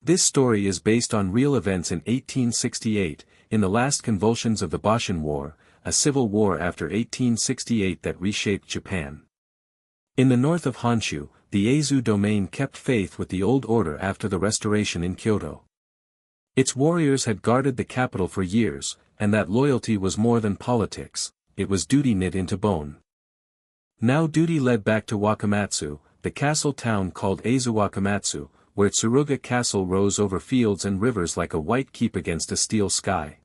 This story is based on real events in 1868, in the last convulsions of the Boshin War, a civil war after 1868 that reshaped Japan. In the north of Honshu, the Aizu domain kept faith with the old order after the restoration in Kyoto. Its warriors had guarded the capital for years, and that loyalty was more than politics, it was duty knit into bone. Now duty led back to Wakamatsu, the castle town called Aizu Wakamatsu, where Tsuruga Castle rose over fields and rivers like a white keep against a steel sky.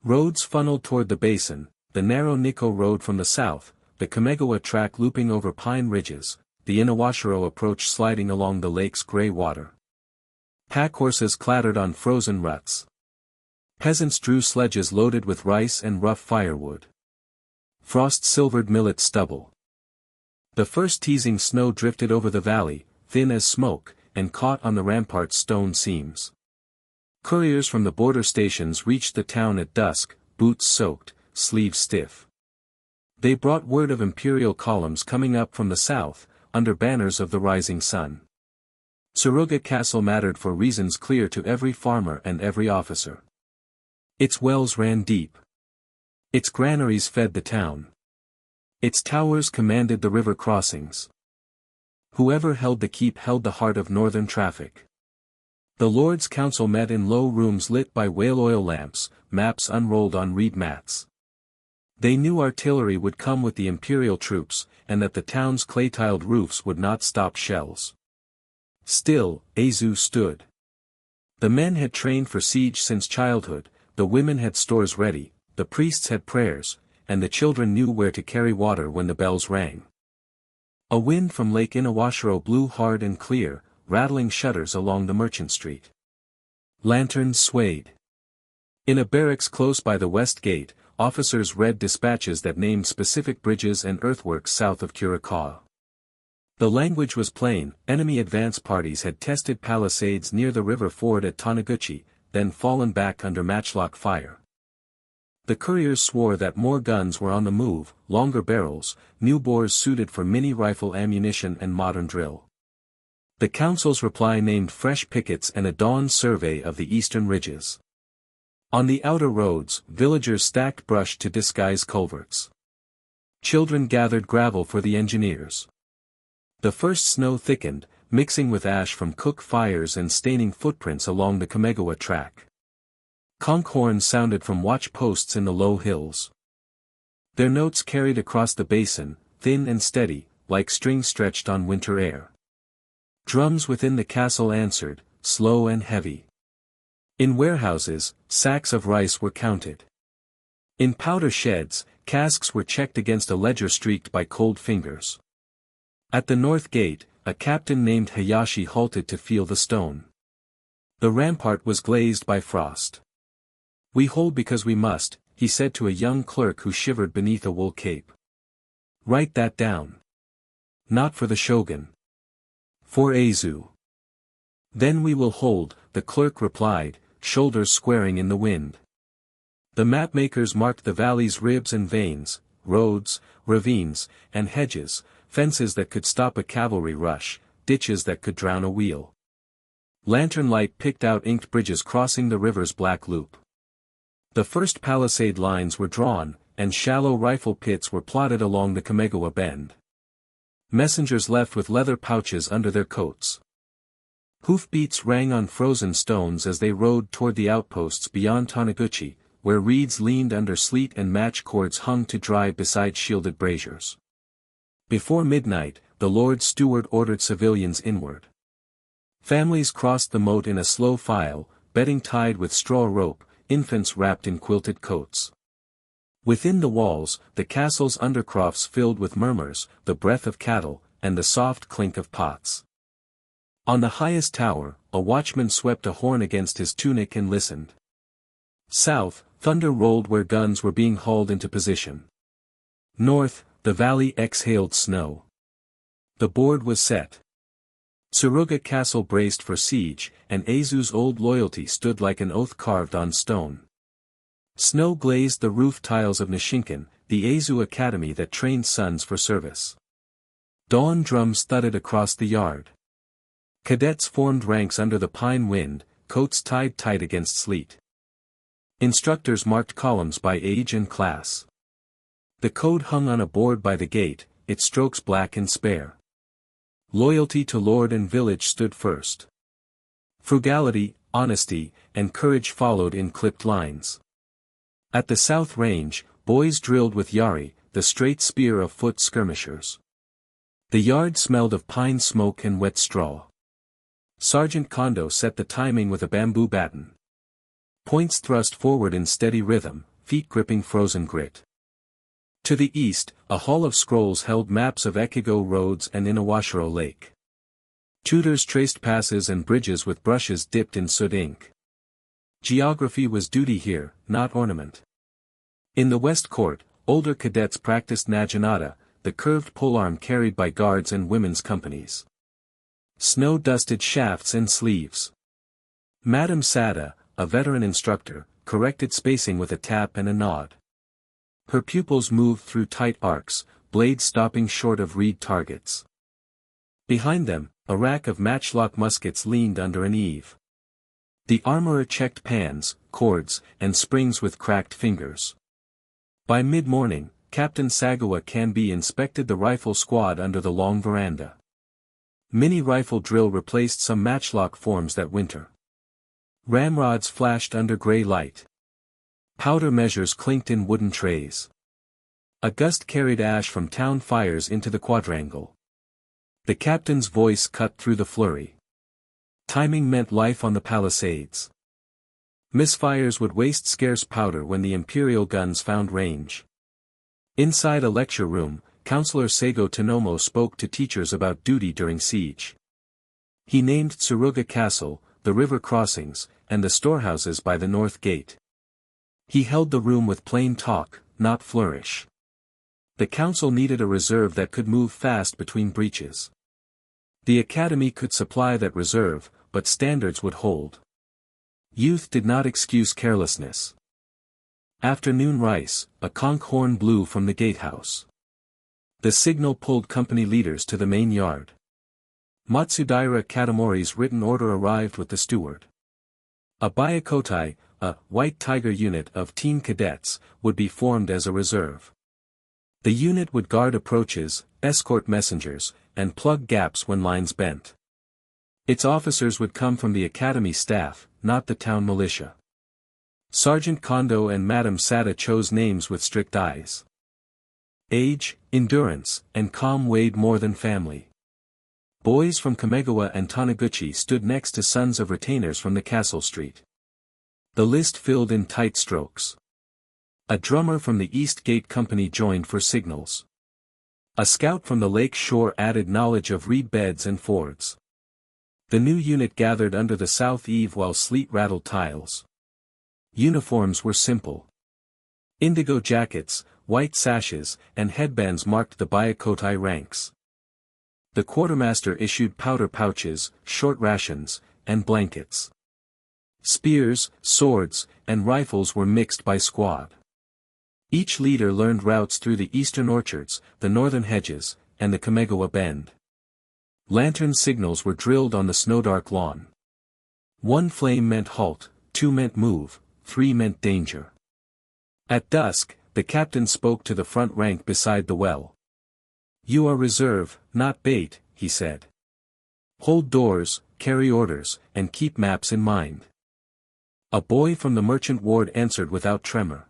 Roads funneled toward the basin, the narrow Nikko Road from the south, the Kamegawa track looping over pine ridges, the Inawashiro approach sliding along the lake's gray water. Pack horses clattered on frozen ruts. Peasants drew sledges loaded with rice and rough firewood. Frost silvered millet stubble. The first teasing snow drifted over the valley, thin as smoke, and caught on the rampart's stone seams. Couriers from the border stations reached the town at dusk, boots soaked, sleeves stiff. They brought word of imperial columns coming up from the south, under banners of the rising sun. Tsuruga Castle mattered for reasons clear to every farmer and every officer. Its wells ran deep. Its granaries fed the town. Its towers commanded the river crossings. Whoever held the keep held the heart of northern traffic. The Lord's Council met in low rooms lit by whale oil lamps, maps unrolled on reed mats. They knew artillery would come with the imperial troops, and that the town's clay-tiled roofs would not stop shells. Still, Aizu stood. The men had trained for siege since childhood, the women had stores ready, the priests had prayers, and the children knew where to carry water when the bells rang. A wind from Lake Inawashiro blew hard and clear, rattling shutters along the merchant street. Lanterns swayed. In a barracks close by the west gate, officers read dispatches that named specific bridges and earthworks south of Kurikawa. The language was plain: enemy advance parties had tested palisades near the river ford at Taniguchi, then fallen back under matchlock fire. The couriers swore that more guns were on the move, longer barrels, new bores suited for mini-rifle ammunition and modern drill. The council's reply named fresh pickets and a dawn survey of the eastern ridges. On the outer roads, villagers stacked brush to disguise culverts. Children gathered gravel for the engineers. The first snow thickened, mixing with ash from cook fires and staining footprints along the Kamegawa track. Conch horns sounded from watch posts in the low hills. Their notes carried across the basin, thin and steady, like strings stretched on winter air. Drums within the castle answered, slow and heavy. In warehouses, sacks of rice were counted. In powder sheds, casks were checked against a ledger streaked by cold fingers. At the north gate, a captain named Hayashi halted to feel the stone. The rampart was glazed by frost. "We hold because we must," he said to a young clerk who shivered beneath a wool cape. "Write that down." "Not for the shogun. For Aizu." "Then we will hold," the clerk replied, shoulders squaring in the wind. The mapmakers marked the valley's ribs and veins, roads, ravines, and hedges, fences that could stop a cavalry rush, ditches that could drown a wheel. Lantern light picked out inked bridges crossing the river's black loop. The first palisade lines were drawn, and shallow rifle pits were plotted along the Kamegawa bend. Messengers left with leather pouches under their coats. Hoofbeats rang on frozen stones as they rode toward the outposts beyond Taniguchi, where reeds leaned under sleet and match cords hung to dry beside shielded braziers. Before midnight, the Lord Steward ordered civilians inward. Families crossed the moat in a slow file, bedding tied with straw rope, infants wrapped in quilted coats. Within the walls, the castle's undercrofts filled with murmurs, the breath of cattle, and the soft clink of pots. On the highest tower, a watchman swept a horn against his tunic and listened. South, thunder rolled where guns were being hauled into position. North, the valley exhaled snow. The board was set. Tsuruga Castle braced for siege, and Aizu's old loyalty stood like an oath carved on stone. Snow glazed the roof tiles of Nishinkan, the Aizu academy that trained sons for service. Dawn drums thudded across the yard. Cadets formed ranks under the pine wind, coats tied tight against sleet. Instructors marked columns by age and class. The code hung on a board by the gate, its strokes black and spare. Loyalty to lord and village stood first. Frugality, honesty, and courage followed in clipped lines. At the south range, boys drilled with yari, the straight spear of foot skirmishers. The yard smelled of pine smoke and wet straw. Sergeant Kondo set the timing with a bamboo baton. Points thrust forward in steady rhythm, feet gripping frozen grit. To the east, a hall of scrolls held maps of Ekigo roads and Inawashiro Lake. Tutors traced passes and bridges with brushes dipped in soot ink. Geography was duty here, not ornament. In the west court, older cadets practiced naginata, the curved polearm carried by guards and women's companies. Snow-dusted shafts and sleeves. Madame Sada, a veteran instructor, corrected spacing with a tap and a nod. Her pupils moved through tight arcs, blades stopping short of reed targets. Behind them, a rack of matchlock muskets leaned under an eave. The armorer checked pans, cords, and springs with cracked fingers. By mid-morning, Captain Sagawa Kanbi inspected the rifle squad under the long veranda. Mini-rifle drill replaced some matchlock forms that winter. Ramrods flashed under gray light. Powder measures clinked in wooden trays. A gust carried ash from town fires into the quadrangle. The captain's voice cut through the flurry. Timing meant life on the palisades. Misfires would waste scarce powder when the imperial guns found range. Inside a lecture room, Counselor Seigo Tonomo spoke to teachers about duty during siege. He named Tsuruga Castle, the river crossings, and the storehouses by the north gate. He held the room with plain talk, not flourish. The council needed a reserve that could move fast between breaches. The academy could supply that reserve, but standards would hold. Youth did not excuse carelessness. Afternoon rice, a conch horn blew from the gatehouse. The signal pulled company leaders to the main yard. Matsudaira Katamori's written order arrived with the steward. A Byakkotai, a white tiger unit of teen cadets, would be formed as a reserve. The unit would guard approaches, escort messengers, and plug gaps when lines bent. Its officers would come from the academy staff, not the town militia. Sergeant Kondo and Madame Sada chose names with strict eyes. Age, endurance, and calm weighed more than family. Boys from Kamegawa and Taniguchi stood next to sons of retainers from the castle street. The list filled in tight strokes. A drummer from the East Gate Company joined for signals. A scout from the lake shore added knowledge of reed beds and fords. The new unit gathered under the south eave while sleet rattled tiles. Uniforms were simple. Indigo jackets, white sashes, and headbands marked the Byakkotai ranks. The quartermaster issued powder pouches, short rations, and blankets. Spears, swords, and rifles were mixed by squad. Each leader learned routes through the eastern orchards, the northern hedges, and the Kamegawa Bend. Lantern signals were drilled on the snowdark lawn. 1 flame meant halt, 2 meant move, 3 meant danger. At dusk, the captain spoke to the front rank beside the well. "You are reserve, not bait," he said. "Hold doors, carry orders, and keep maps in mind." A boy from the merchant ward answered without tremor.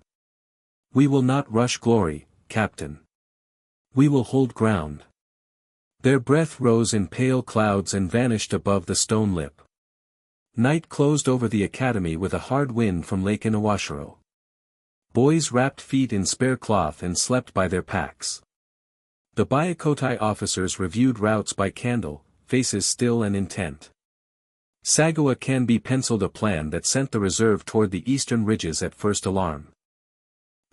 "We will not rush glory, Captain. We will hold ground." Their breath rose in pale clouds and vanished above the stone lip. Night closed over the academy with a hard wind from Lake Inawashiro. Boys wrapped feet in spare cloth and slept by their packs. The Byakkotai officers reviewed routes by candle, faces still and intent. Sagawa Kanbi penciled a plan that sent the reserve toward the eastern ridges at first alarm.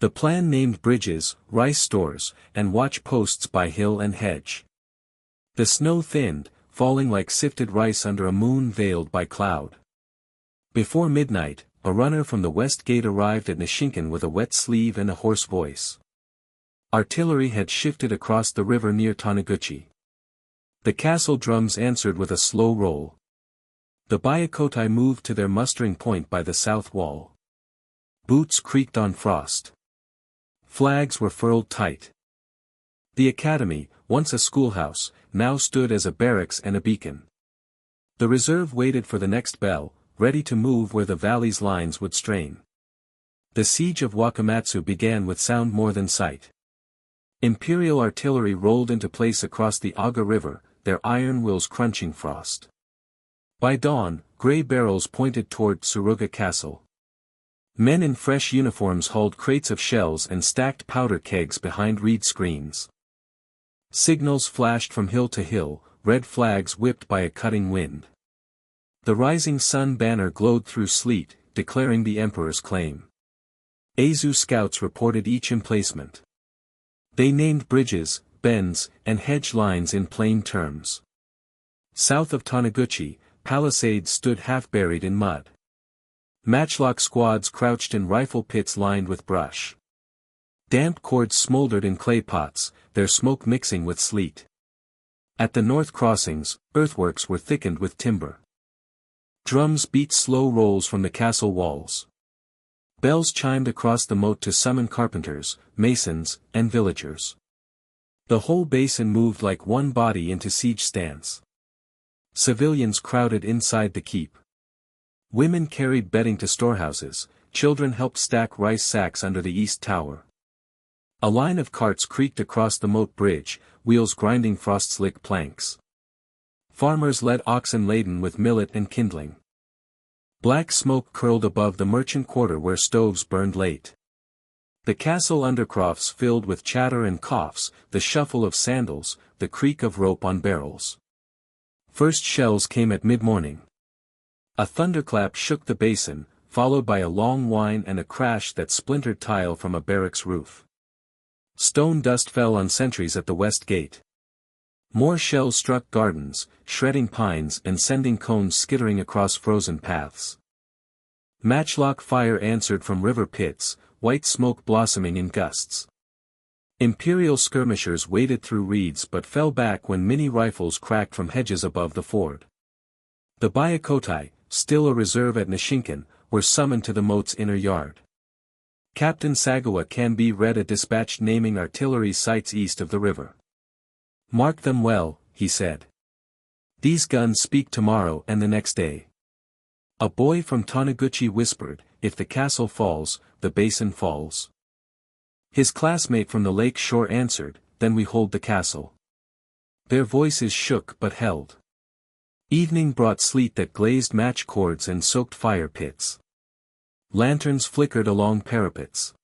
The plan named bridges, rice stores, and watch posts by hill and hedge. The snow thinned, falling like sifted rice under a moon veiled by cloud. Before midnight, a runner from the west gate arrived at Nishinkan with a wet sleeve and a hoarse voice. Artillery had shifted across the river near Taniguchi. The castle drums answered with a slow roll. The Byakkotai moved to their mustering point by the south wall. Boots creaked on frost. Flags were furled tight. The academy, once a schoolhouse, now stood as a barracks and a beacon. The reserve waited for the next bell, ready to move where the valley's lines would strain. The siege of Wakamatsu began with sound more than sight. Imperial artillery rolled into place across the Aga River, their iron wheels crunching frost. By dawn, grey barrels pointed toward Tsuruga Castle. Men in fresh uniforms hauled crates of shells and stacked powder kegs behind reed screens. Signals flashed from hill to hill, red flags whipped by a cutting wind. The rising sun banner glowed through sleet, declaring the emperor's claim. Aizu scouts reported each emplacement. They named bridges, bends, and hedge lines in plain terms. South of Taniguchi, palisades stood half-buried in mud. Matchlock squads crouched in rifle pits lined with brush. Damp cords smoldered in clay pots, their smoke mixing with sleet. At the north crossings, earthworks were thickened with timber. Drums beat slow rolls from the castle walls. Bells chimed across the moat to summon carpenters, masons, and villagers. The whole basin moved like one body into siege stance. Civilians crowded inside the keep. Women carried bedding to storehouses, children helped stack rice sacks under the east tower. A line of carts creaked across the moat bridge, wheels grinding frost-slick planks. Farmers led oxen laden with millet and kindling. Black smoke curled above the merchant quarter where stoves burned late. The castle undercrofts filled with chatter and coughs, the shuffle of sandals, the creak of rope on barrels. First shells came at mid-morning. A thunderclap shook the basin, followed by a long whine and a crash that splintered tile from a barracks roof. Stone dust fell on sentries at the west gate. More shells struck gardens, shredding pines and sending cones skittering across frozen paths. Matchlock fire answered from river pits, white smoke blossoming in gusts. Imperial skirmishers waded through reeds but fell back when mini rifles cracked from hedges above the ford. The Byakkotai, still a reserve at Nishinkan, were summoned to the moat's inner yard. Captain Sagawa Kanbi read a dispatch naming artillery sites east of the river. "Mark them well," he said. "These guns speak tomorrow and the next day." A boy from Taniguchi whispered, "If the castle falls, the basin falls." His classmate from the lake shore answered, "Then we hold the castle." Their voices shook but held. Evening brought sleet that glazed match cords and soaked fire pits. Lanterns flickered along parapets.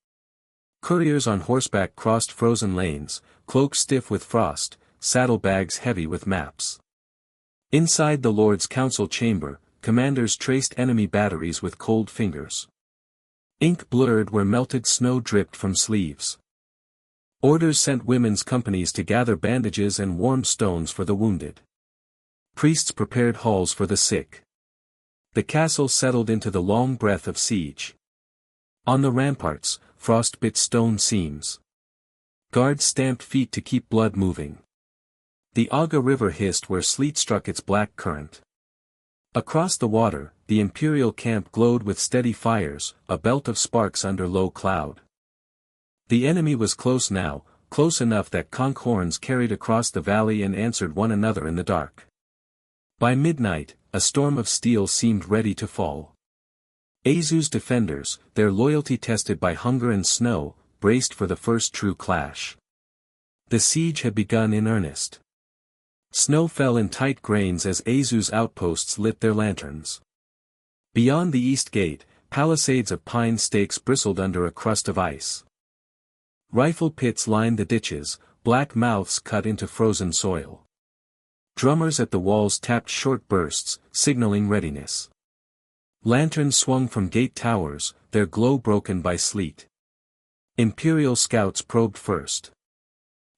Couriers on horseback crossed frozen lanes, cloaks stiff with frost, saddlebags heavy with maps. Inside the Lord's Council chamber, commanders traced enemy batteries with cold fingers. Ink blurred where melted snow dripped from sleeves. Orders sent women's companies to gather bandages and warm stones for the wounded. Priests prepared halls for the sick. The castle settled into the long breath of siege. On the ramparts, frost bit stone seams. Guards stamped feet to keep blood moving. The Aga River hissed where sleet struck its black current. Across the water, the imperial camp glowed with steady fires, a belt of sparks under low cloud. The enemy was close now, close enough that conch horns carried across the valley and answered one another in the dark. By midnight, a storm of steel seemed ready to fall. Aizu's defenders, their loyalty tested by hunger and snow, braced for the first true clash. The siege had begun in earnest. Snow fell in tight grains as Aizu's outposts lit their lanterns. Beyond the east gate, palisades of pine stakes bristled under a crust of ice. Rifle pits lined the ditches, black mouths cut into frozen soil. Drummers at the walls tapped short bursts, signaling readiness. Lanterns swung from gate towers, their glow broken by sleet. Imperial scouts probed first.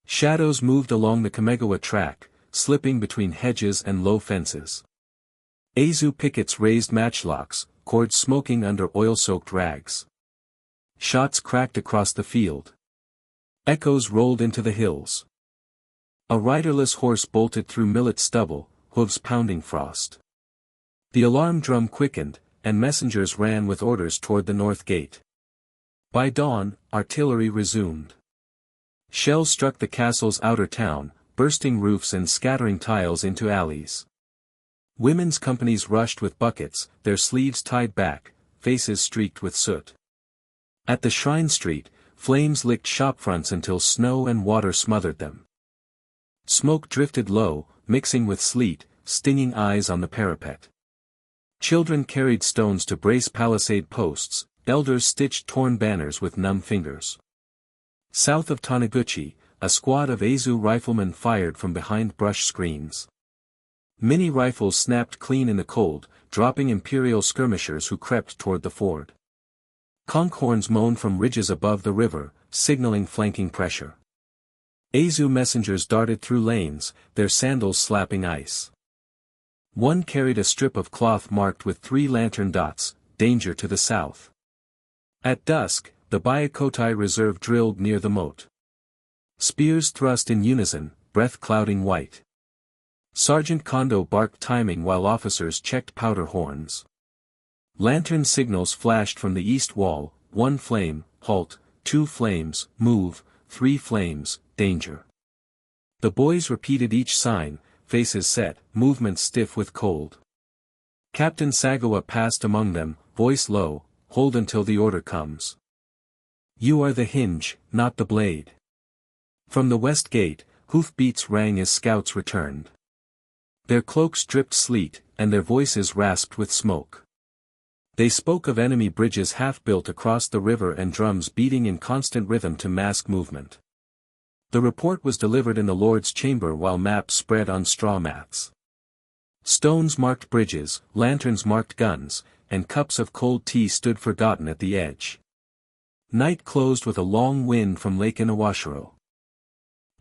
Shadows moved along the Kamegawa track, slipping between hedges and low fences. Aizu pickets raised matchlocks, cords smoking under oil-soaked rags. Shots cracked across the field. Echoes rolled into the hills. A riderless horse bolted through millet stubble, hooves pounding frost. The alarm drum quickened, and messengers ran with orders toward the north gate. By dawn, artillery resumed. Shells struck the castle's outer town, bursting roofs and scattering tiles into alleys. Women's companies rushed with buckets, their sleeves tied back, faces streaked with soot. At the shrine street, flames licked shopfronts until snow and water smothered them. Smoke drifted low, mixing with sleet, stinging eyes on the parapet. Children carried stones to brace palisade posts, elders stitched torn banners with numb fingers. South of Taniguchi, a squad of Aizu riflemen fired from behind brush screens. Mini rifles snapped clean in the cold, dropping imperial skirmishers who crept toward the ford. Conch horns moaned from ridges above the river, signaling flanking pressure. Aizu messengers darted through lanes, their sandals slapping ice. One carried a strip of cloth marked with 3 lantern dots, danger to the south. At dusk, the Byakkotai reserve drilled near the moat. Spears thrust in unison, breath clouding white. Sergeant Kondo barked timing while officers checked powder horns. Lantern signals flashed from the east wall, 1 flame, halt, 2 flames, move, 3 flames, danger. The boys repeated each sign, faces set, movements stiff with cold. Captain Sagawa passed among them, voice low, hold until the order comes. You are the hinge, not the blade. From the west gate, hoofbeats rang as scouts returned. Their cloaks dripped sleet, and their voices rasped with smoke. They spoke of enemy bridges half-built across the river and drums beating in constant rhythm to mask movement. The report was delivered in the Lord's chamber while maps spread on straw mats. Stones marked bridges, lanterns marked guns, and cups of cold tea stood forgotten at the edge. Night closed with a long wind from Lake Inawashiro.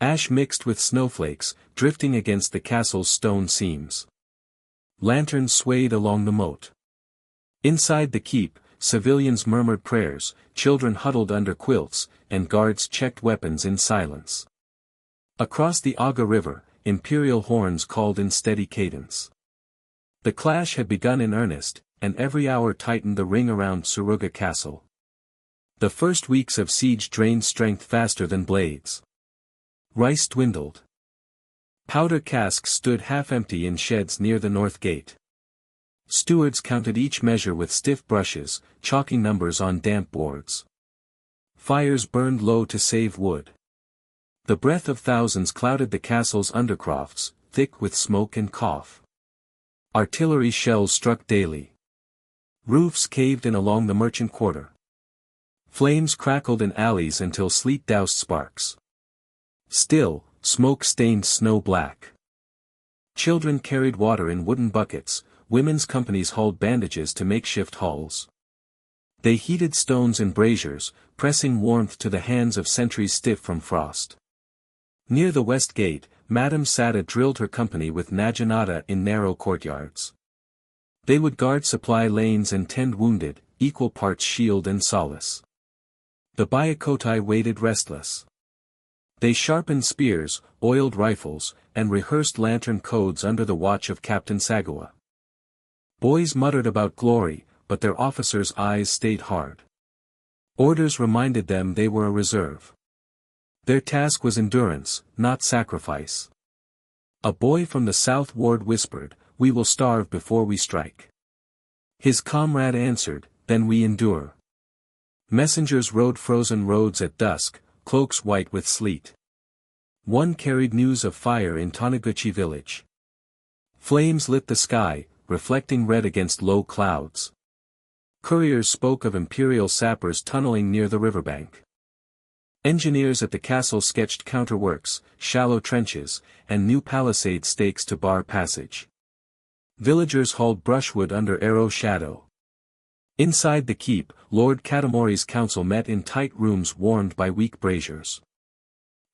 Ash mixed with snowflakes, drifting against the castle's stone seams. Lanterns swayed along the moat. Inside the keep, civilians murmured prayers, children huddled under quilts, and guards checked weapons in silence. Across the Aga River, imperial horns called in steady cadence. The clash had begun in earnest, and every hour tightened the ring around Tsuruga Castle. The first weeks of siege drained strength faster than blades. Rice dwindled. Powder casks stood half-empty in sheds near the north gate. Stewards counted each measure with stiff brushes, chalking numbers on damp boards. Fires burned low to save wood. The breath of thousands clouded the castle's undercrofts, thick with smoke and cough. Artillery shells struck daily. Roofs caved in along the merchant quarter. Flames crackled in alleys until sleet doused sparks. Still, smoke stained snow black. Children carried water in wooden buckets, women's companies hauled bandages to makeshift halls. They heated stones in braziers, pressing warmth to the hands of sentries stiff from frost. Near the west gate, Madame Sada drilled her company with Naginata in narrow courtyards. They would guard supply lanes and tend wounded, equal parts shield and solace. The Byakkotai waited restless. They sharpened spears, oiled rifles, and rehearsed lantern codes under the watch of Captain Sagawa. Boys muttered about glory, but their officers' eyes stayed hard. Orders reminded them they were a reserve. Their task was endurance, not sacrifice. A boy from the South Ward whispered, "We will starve before we strike." His comrade answered, "Then we endure." Messengers rode frozen roads at dusk, cloaks white with sleet. One carried news of fire in Taniguchi village. Flames lit the sky, reflecting red against low clouds. Couriers spoke of imperial sappers tunneling near the riverbank. Engineers at the castle sketched counterworks, shallow trenches, and new palisade stakes to bar passage. Villagers hauled brushwood under arrow shadow. Inside the keep, Lord Katamori's council met in tight rooms warmed by weak braziers.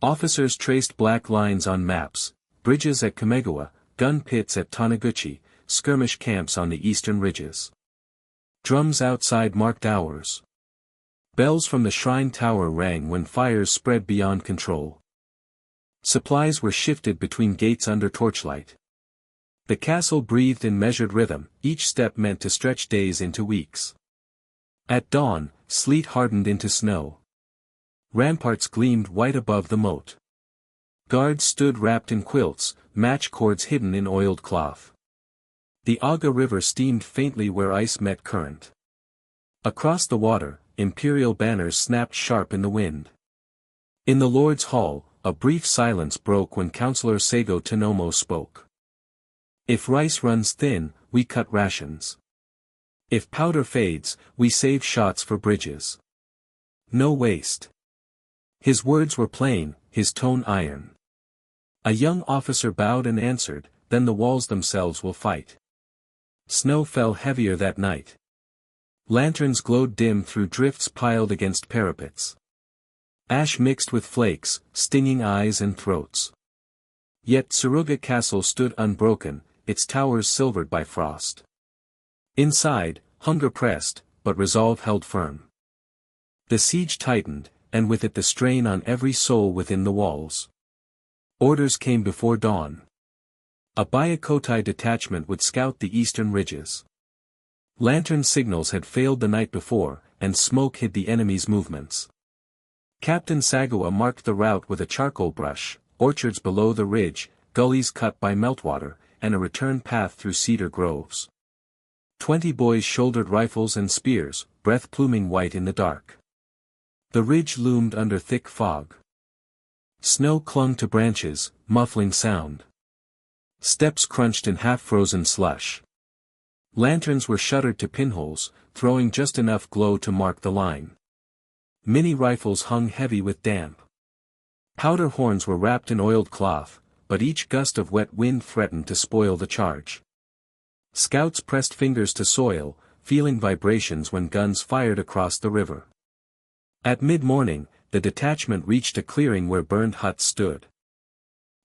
Officers traced black lines on maps, bridges at Kamegawa, gun pits at Taniguchi, skirmish camps on the eastern ridges. Drums outside marked hours. Bells from the shrine tower rang when fires spread beyond control. Supplies were shifted between gates under torchlight. The castle breathed in measured rhythm, each step meant to stretch days into weeks. At dawn, sleet hardened into snow. Ramparts gleamed white above the moat. Guards stood wrapped in quilts, match cords hidden in oiled cloth. The Aga River steamed faintly where ice met current. Across the water, imperial banners snapped sharp in the wind. In the Lord's Hall, a brief silence broke when Councillor Seigo Tanomo spoke. If rice runs thin, we cut rations. If powder fades, we save shots for bridges. No waste. His words were plain, his tone iron. A young officer bowed and answered, then the walls themselves will fight. Snow fell heavier that night. Lanterns glowed dim through drifts piled against parapets. Ash mixed with flakes, stinging eyes and throats. Yet Tsuruga Castle stood unbroken, its towers silvered by frost. Inside, hunger pressed, but resolve held firm. The siege tightened, and with it the strain on every soul within the walls. Orders came before dawn. A Byakkotai detachment would scout the eastern ridges. Lantern signals had failed the night before, and smoke hid the enemy's movements. Captain Sagawa marked the route with a charcoal brush, orchards below the ridge, gullies cut by meltwater, and a return path through cedar groves. 20 boys shouldered rifles and spears, breath pluming white in the dark. The ridge loomed under thick fog. Snow clung to branches, muffling sound. Steps crunched in half-frozen slush. Lanterns were shuttered to pinholes, throwing just enough glow to mark the line. Mini rifles hung heavy with damp. Powder horns were wrapped in oiled cloth, but each gust of wet wind threatened to spoil the charge. Scouts pressed fingers to soil, feeling vibrations when guns fired across the river. At mid-morning, the detachment reached a clearing where burned huts stood.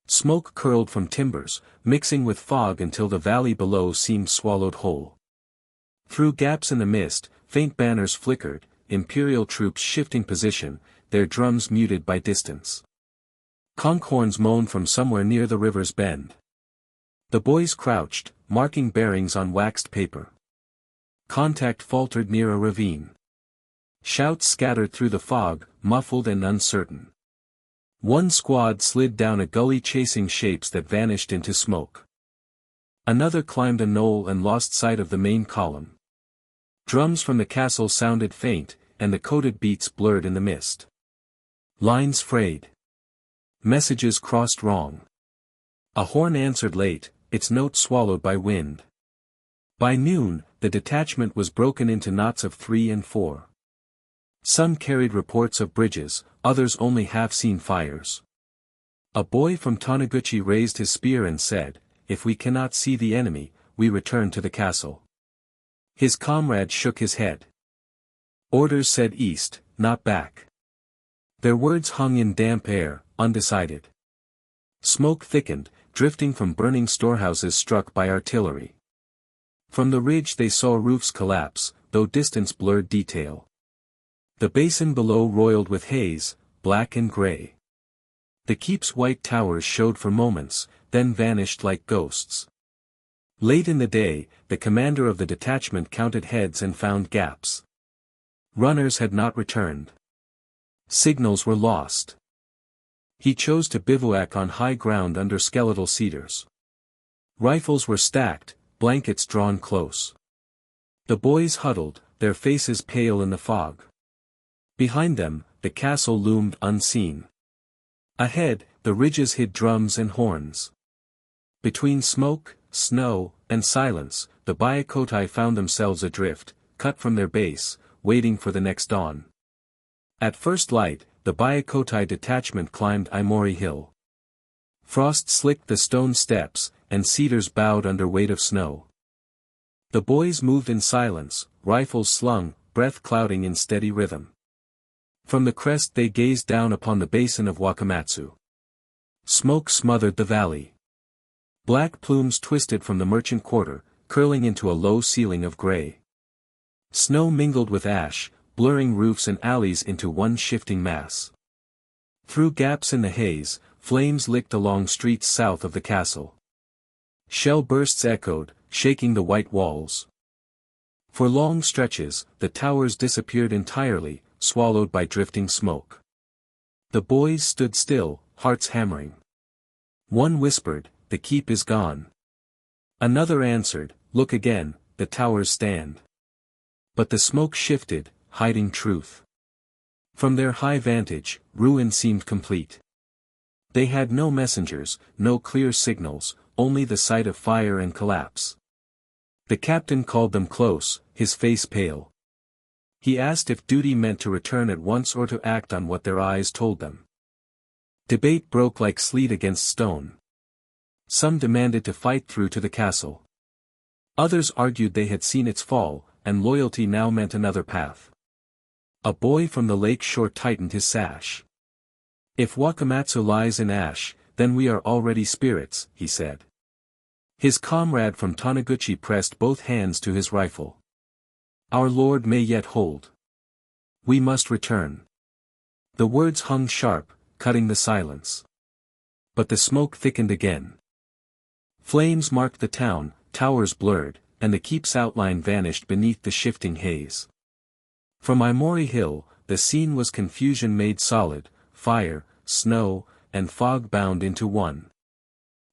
Smoke curled from timbers, mixing with fog until the valley below seemed swallowed whole. Through gaps in the mist, faint banners flickered, imperial troops shifting position, their drums muted by distance. Conch horns moaned from somewhere near the river's bend. The boys crouched, marking bearings on waxed paper. Contact faltered near a ravine. Shouts scattered through the fog, muffled and uncertain. One squad slid down a gully chasing shapes that vanished into smoke. Another climbed a knoll and lost sight of the main column. Drums from the castle sounded faint, and the coded beats blurred in the mist. Lines frayed. Messages crossed wrong. A horn answered late, its note swallowed by wind. By noon, the detachment was broken into knots of 3 and 4. Some carried reports of bridges, others only half-seen fires. A boy from Taniguchi raised his spear and said, "If we cannot see the enemy, we return to the castle." His comrade shook his head. Orders said east, not back. Their words hung in damp air, undecided. Smoke thickened, drifting from burning storehouses struck by artillery. From the ridge they saw roofs collapse, though distance blurred detail. The basin below roiled with haze, black and gray. The keep's white towers showed for moments, then vanished like ghosts. Late in the day, the commander of the detachment counted heads and found gaps. Runners had not returned. Signals were lost. He chose to bivouac on high ground under skeletal cedars. Rifles were stacked, blankets drawn close. The boys huddled, their faces pale in the fog. Behind them, the castle loomed unseen. Ahead, the ridges hid drums and horns. Between smoke, snow, and silence, the Byakkotai found themselves adrift, cut from their base, waiting for the next dawn. At first light, the Byakkotai detachment climbed Iimori Hill. Frost slicked the stone steps, and cedars bowed under weight of snow. The boys moved in silence, rifles slung, breath clouding in steady rhythm. From the crest they gazed down upon the basin of Wakamatsu. Smoke smothered the valley. Black plumes twisted from the merchant quarter, curling into a low ceiling of gray. Snow mingled with ash, blurring roofs and alleys into one shifting mass. Through gaps in the haze, flames licked along streets south of the castle. Shell bursts echoed, shaking the white walls. For long stretches, the towers disappeared entirely, swallowed by drifting smoke. The boys stood still, hearts hammering. One whispered, "The keep is gone." Another answered, "Look again, the towers stand." But the smoke shifted, hiding truth. From their high vantage, ruin seemed complete. They had no messengers, no clear signals, only the sight of fire and collapse. The captain called them close, his face pale. He asked if duty meant to return at once or to act on what their eyes told them. Debate broke like sleet against stone. Some demanded to fight through to the castle. Others argued they had seen its fall, and loyalty now meant another path. A boy from the lake shore tightened his sash. "If Wakamatsu lies in ash, then we are already spirits," he said. His comrade from Taniguchi pressed both hands to his rifle. "Our lord may yet hold. We must return." The words hung sharp, cutting the silence. But the smoke thickened again. Flames marked the town, towers blurred, and the keep's outline vanished beneath the shifting haze. From Iimori Hill, the scene was confusion made solid, fire, snow, and fog bound into one.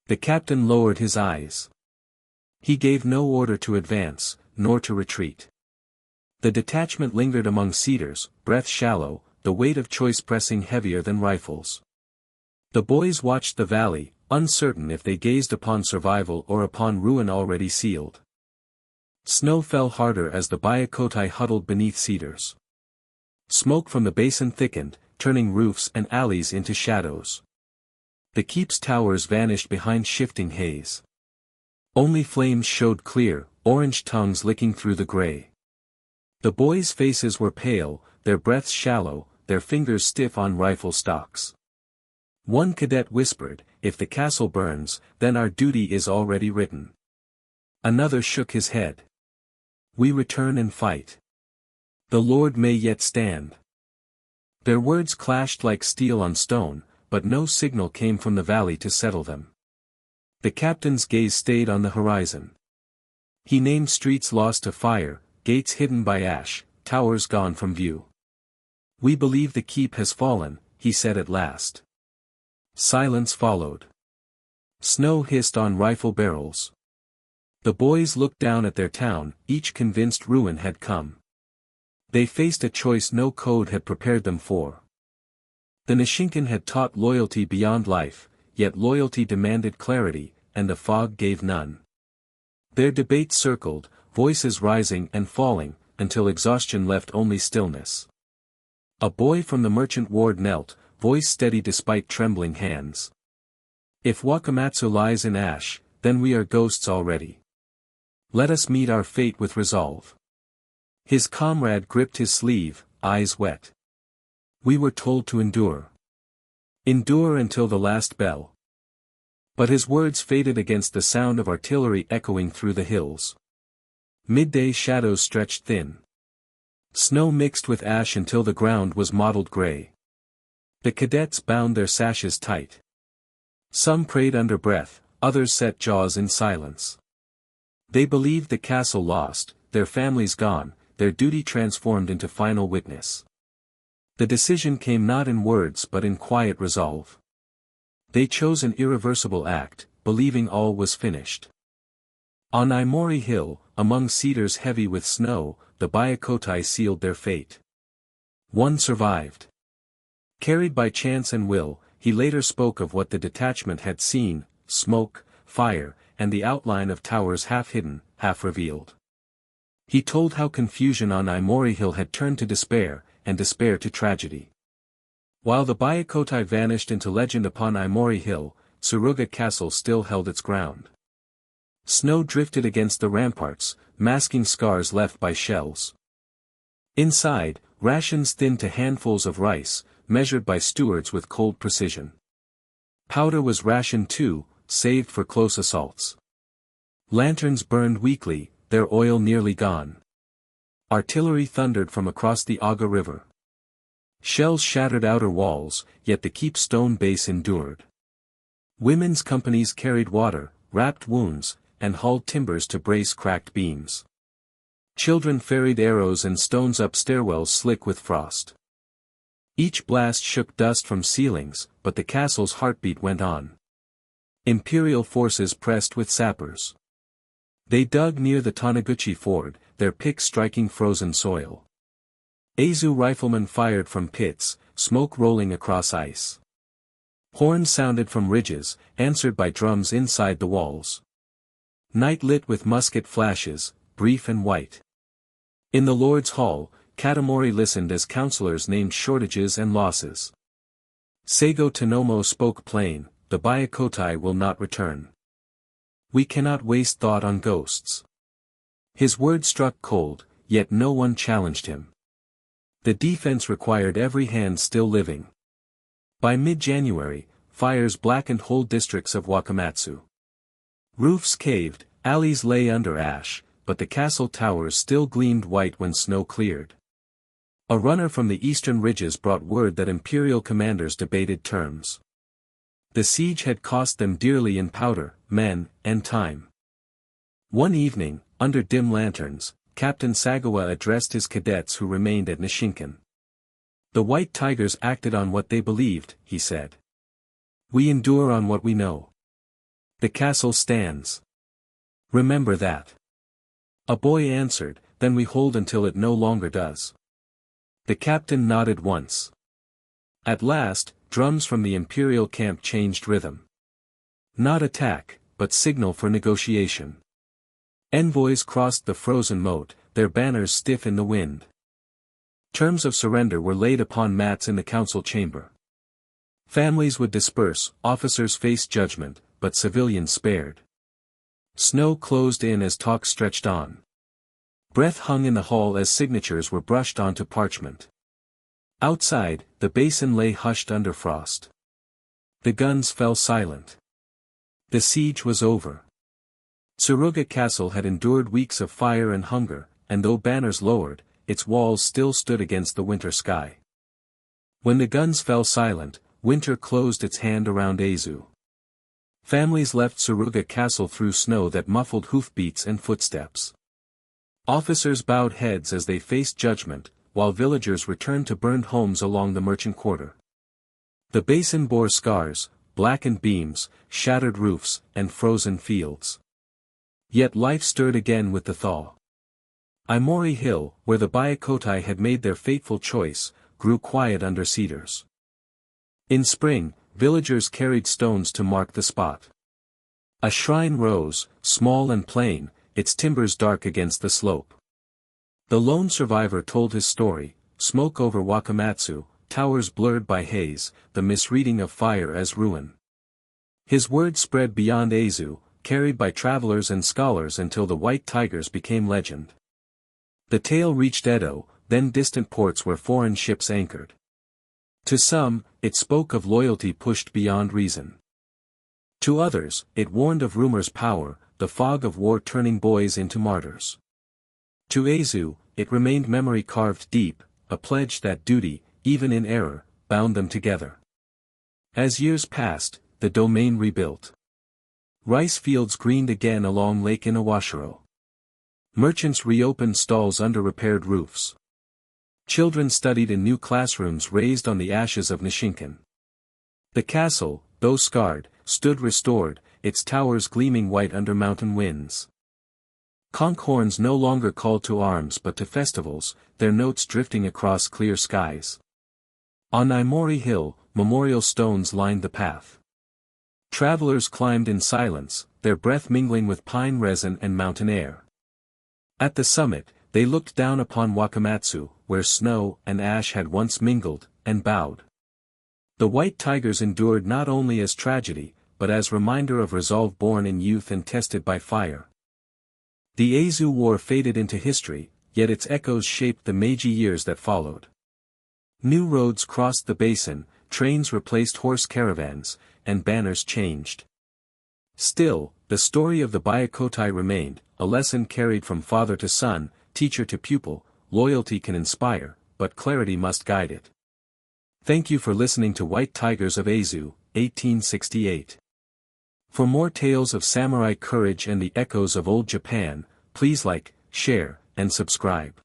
The captain lowered his eyes. He gave no order to advance, nor to retreat. The detachment lingered among cedars, breath shallow, the weight of choice pressing heavier than rifles. The boys watched the valley, uncertain if they gazed upon survival or upon ruin already sealed. Snow fell harder as the Byakkotai huddled beneath cedars. Smoke from the basin thickened, turning roofs and alleys into shadows. The keep's towers vanished behind shifting haze. Only flames showed clear, orange tongues licking through the gray. The boys' faces were pale, their breaths shallow, their fingers stiff on rifle stocks. One cadet whispered, "If the castle burns, then our duty is already written." Another shook his head. "We return and fight. The Lord may yet stand." Their words clashed like steel on stone, but no signal came from the valley to settle them. The captain's gaze stayed on the horizon. He named streets lost to fire, gates hidden by ash, towers gone from view. "We believe the keep has fallen," he said at last. Silence followed. Snow hissed on rifle barrels. The boys looked down at their town, each convinced ruin had come. They faced a choice no code had prepared them for. The Nishinkan had taught loyalty beyond life, yet loyalty demanded clarity, and the fog gave none. Their debate circled, voices rising and falling, until exhaustion left only stillness. A boy from the merchant ward knelt, voice steady despite trembling hands. "If Wakamatsu lies in ash, then we are ghosts already. Let us meet our fate with resolve." His comrade gripped his sleeve, eyes wet. "We were told to endure. Endure until the last bell." But his words faded against the sound of artillery echoing through the hills. Midday shadows stretched thin. Snow mixed with ash until the ground was mottled gray. The cadets bound their sashes tight. Some prayed under breath, others set jaws in silence. They believed the castle lost, their families gone, their duty transformed into final witness. The decision came not in words but in quiet resolve. They chose an irreversible act, believing all was finished. On Iimori Hill, among cedars heavy with snow, the Byakkotai sealed their fate. One survived. Carried by chance and will, he later spoke of what the detachment had seen: smoke, fire, and the outline of towers half hidden, half revealed. He told how confusion on Iimori Hill had turned to despair, and despair to tragedy. While the Byakkotai vanished into legend upon Iimori Hill, Tsuruga Castle still held its ground. Snow drifted against the ramparts, masking scars left by shells. Inside, rations thinned to handfuls of rice, measured by stewards with cold precision. Powder was rationed too, saved for close assaults. Lanterns burned weakly, their oil nearly gone. Artillery thundered from across the Aga River. Shells shattered outer walls, yet the keep stone base endured. Women's companies carried water, wrapped wounds, and hauled timbers to brace cracked beams. Children ferried arrows and stones up stairwells slick with frost. Each blast shook dust from ceilings, but the castle's heartbeat went on. Imperial forces pressed with sappers. They dug near the Taniguchi ford, their picks striking frozen soil. Aizu riflemen fired from pits, smoke rolling across ice. Horns sounded from ridges, answered by drums inside the walls. Night lit with musket flashes, brief and white. In the Lord's Hall, Katamori listened as counselors named shortages and losses. Seigo Tanomo spoke plain, the Byakkotai will not return. We cannot waste thought on ghosts. His words struck cold, yet no one challenged him. The defense required every hand still living. By mid-January, fires blackened whole districts of Wakamatsu. Roofs caved, alleys lay under ash, but the castle towers still gleamed white when snow cleared. A runner from the eastern ridges brought word that imperial commanders debated terms. The siege had cost them dearly in powder, men, and time. One evening, under dim lanterns, Captain Sagawa addressed his cadets who remained at Nishinkan. The White Tigers acted on what they believed, he said. We endure on what we know. The castle stands. Remember that. A boy answered, then we hold until it no longer does. The captain nodded once. At last, drums from the imperial camp changed rhythm. Not attack, but signal for negotiation. Envoys crossed the frozen moat, their banners stiff in the wind. Terms of surrender were laid upon mats in the council chamber. Families would disperse, officers faced judgment, but civilians spared. Snow closed in as talk stretched on. Breath hung in the hall as signatures were brushed onto parchment. Outside, the basin lay hushed under frost. The guns fell silent. The siege was over. Tsuruga Castle had endured weeks of fire and hunger, and though banners lowered, its walls still stood against the winter sky. When the guns fell silent, winter closed its hand around Aizu. Families left Tsuruga Castle through snow that muffled hoofbeats and footsteps. Officers bowed heads as they faced judgment, while villagers returned to burned homes along the merchant quarter. The basin bore scars, blackened beams, shattered roofs, and frozen fields. Yet life stirred again with the thaw. Iimori Hill, where the Byakkotai had made their fateful choice, grew quiet under cedars. In spring, villagers carried stones to mark the spot. A shrine rose, small and plain, its timbers dark against the slope. The lone survivor told his story, smoke over Wakamatsu, towers blurred by haze, the misreading of fire as ruin. His words spread beyond Aizu, carried by travelers and scholars until the White Tigers became legend. The tale reached Edo, then distant ports where foreign ships anchored. To some, it spoke of loyalty pushed beyond reason. To others, it warned of rumor's power, the fog of war turning boys into martyrs. To Aizu, it remained memory carved deep, a pledge that duty, even in error, bound them together. As years passed, the domain rebuilt. Rice fields greened again along Lake Inawashiro. Merchants reopened stalls under repaired roofs. Children studied in new classrooms raised on the ashes of Nishinkan. The castle, though scarred, stood restored, its towers gleaming white under mountain winds. Conch horns no longer called to arms but to festivals, their notes drifting across clear skies. On Iimori Hill, memorial stones lined the path. Travelers climbed in silence, their breath mingling with pine resin and mountain air. At the summit, they looked down upon Wakamatsu, where snow and ash had once mingled, and bowed. The White Tigers endured not only as tragedy, but as reminder of resolve born in youth and tested by fire. The Aizu War faded into history, yet its echoes shaped the Meiji years that followed. New roads crossed the basin, trains replaced horse caravans, and banners changed. Still, the story of the Byakkotai remained, a lesson carried from father to son, teacher to pupil. Loyalty can inspire, but clarity must guide it. Thank you for listening to White Tigers of Aizu, 1868. For more tales of samurai courage and the echoes of old Japan, please like, share, and subscribe.